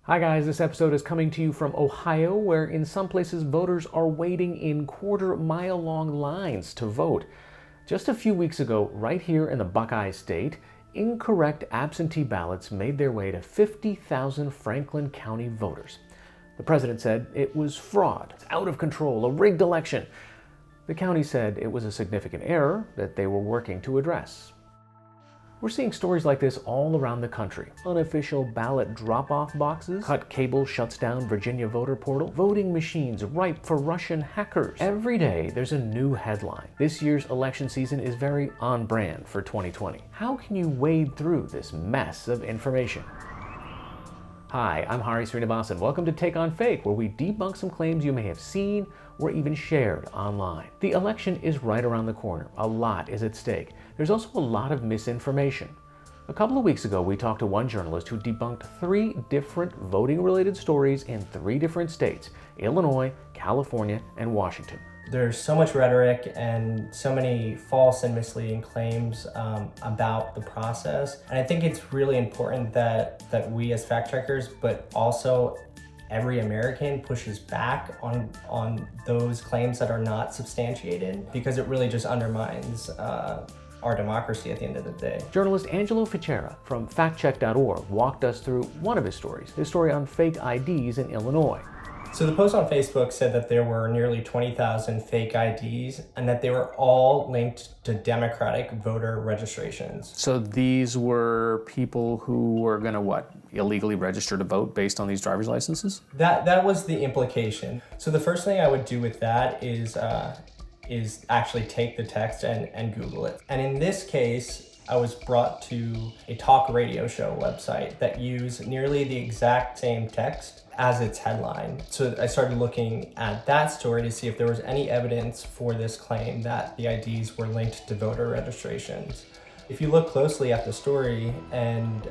Hi guys, this episode is coming to you from Ohio, where in some places voters are waiting in quarter-mile-long lines to vote. Just a few weeks ago, right here in the Buckeye State, incorrect absentee ballots made their way to 50,000 Franklin County voters. The president said it was fraud, it's out of control, a rigged election. The county said it was a significant error that they were working to address. We're seeing stories like this all around the country. Unofficial ballot drop-off boxes, cut cable shuts down Virginia voter portal, voting machines ripe for Russian hackers. Every day there's a new headline. This year's election season is very on brand for 2020. How can you wade through this mess of information? Hi, I'm Hari Srinivasan. Welcome to Take on Fake, where we debunk some claims you may have seen or even shared online. The election is right around the corner. A lot is at stake. There's also a lot of misinformation. A couple of weeks ago, we talked to one journalist who debunked 3 different voting-related stories in 3 different states: Illinois, California, and Washington. There's so much rhetoric and so many false and misleading claims about the process. And I think it's really important that we as fact checkers, but also every American pushes back on those claims that are not substantiated, because it really just undermines our democracy at the end of the day. Journalist Angelo Fichera from factcheck.org walked us through one of his story on fake IDs in Illinois. So the post on Facebook said that there were nearly 20,000 fake IDs and that they were all linked to Democratic voter registrations. So these were people who were going to illegally register to vote based on these driver's licenses? That was the implication. So the first thing I would do with that is actually take the text and Google it. And in this case, I was brought to a talk radio show website that used nearly the exact same text as its headline. So I started looking at that story to see if there was any evidence for this claim that the IDs were linked to voter registrations. If you look closely at the story and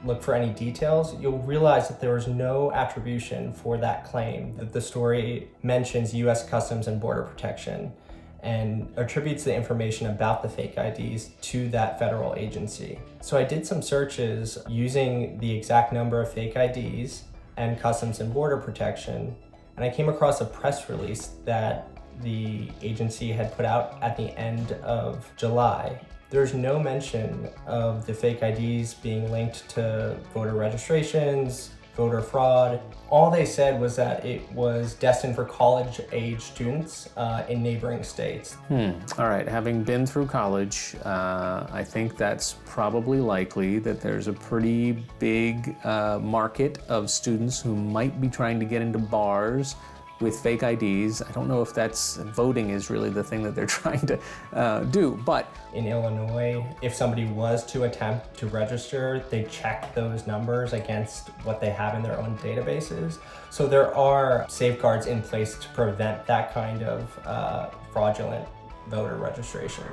look for any details, you'll realize that there was no attribution for that claim, that the story mentions U.S. Customs and Border Protection and attributes the information about the fake IDs to that federal agency. So I did some searches using the exact number of fake IDs and Customs and Border Protection, and I came across a press release that the agency had put out at the end of July. There's no mention of the fake IDs being linked to voter registrations, voter fraud. All they said was that it was destined for college-age students in neighboring states. All right, having been through college, I think that's probably likely that there's a pretty big market of students who might be trying to get into bars with fake IDs. I don't know if voting is really the thing that they're trying to do, but in Illinois, if somebody was to attempt to register, they check those numbers against what they have in their own databases. So there are safeguards in place to prevent that kind of fraudulent voter registration.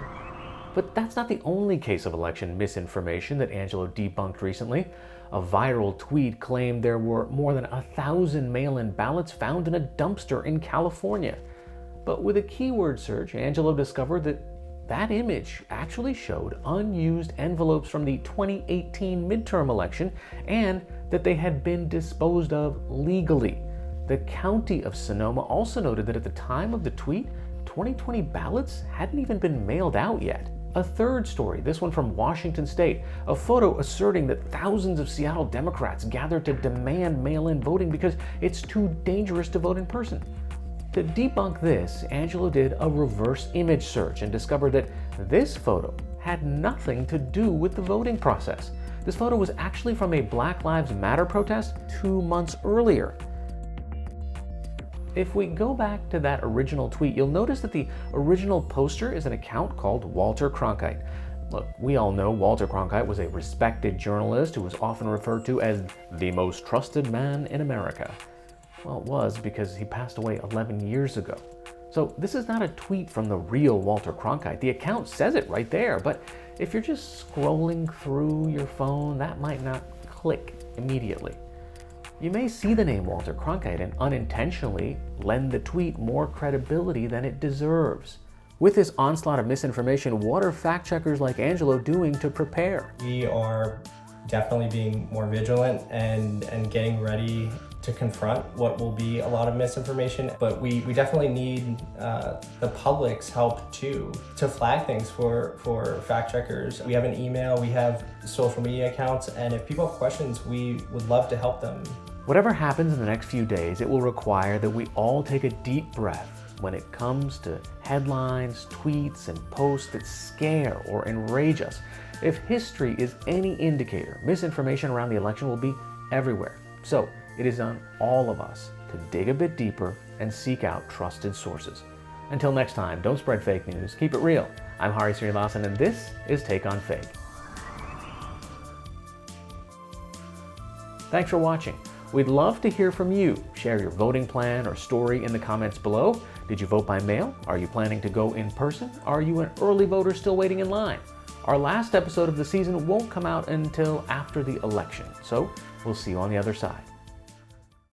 But that's not the only case of election misinformation that Angelo debunked recently. A viral tweet claimed there were more than 1,000 mail-in ballots found in a dumpster in California. But with a keyword search, Angelo discovered that image actually showed unused envelopes from the 2018 midterm election and that they had been disposed of legally. The county of Sonoma also noted that at the time of the tweet, 2020 ballots hadn't even been mailed out yet. A third story, this one from Washington State, a photo asserting that thousands of Seattle Democrats gathered to demand mail-in voting because it's too dangerous to vote in person. To debunk this, Angelo did a reverse image search and discovered that this photo had nothing to do with the voting process. This photo was actually from a Black Lives Matter protest 2 months earlier. If we go back to that original tweet, you'll notice that the original poster is an account called Walter Cronkite. Look, we all know Walter Cronkite was a respected journalist who was often referred to as the most trusted man in America. Well, it was because he passed away 11 years ago. So this is not a tweet from the real Walter Cronkite. The account says it right there, but if you're just scrolling through your phone, that might not click immediately. You may see the name Walter Cronkite and unintentionally lend the tweet more credibility than it deserves. With this onslaught of misinformation, what are fact checkers like Angelo doing to prepare? We are definitely being more vigilant and getting ready to confront what will be a lot of misinformation. But we definitely need the public's help too, to flag things for fact checkers. We have an email, we have social media accounts, and if people have questions, we would love to help them. Whatever happens in the next few days, it will require that we all take a deep breath when it comes to headlines, tweets, and posts that scare or enrage us. If history is any indicator, misinformation around the election will be everywhere. So it is on all of us to dig a bit deeper and seek out trusted sources. Until next time, don't spread fake news, keep it real. I'm Hari Srinivasan, and this is Take on Fake. Thanks for watching. We'd love to hear from you. Share your voting plan or story in the comments below. Did you vote by mail? Are you planning to go in person? Are you an early voter still waiting in line? Our last episode of the season won't come out until after the election, so we'll see you on the other side.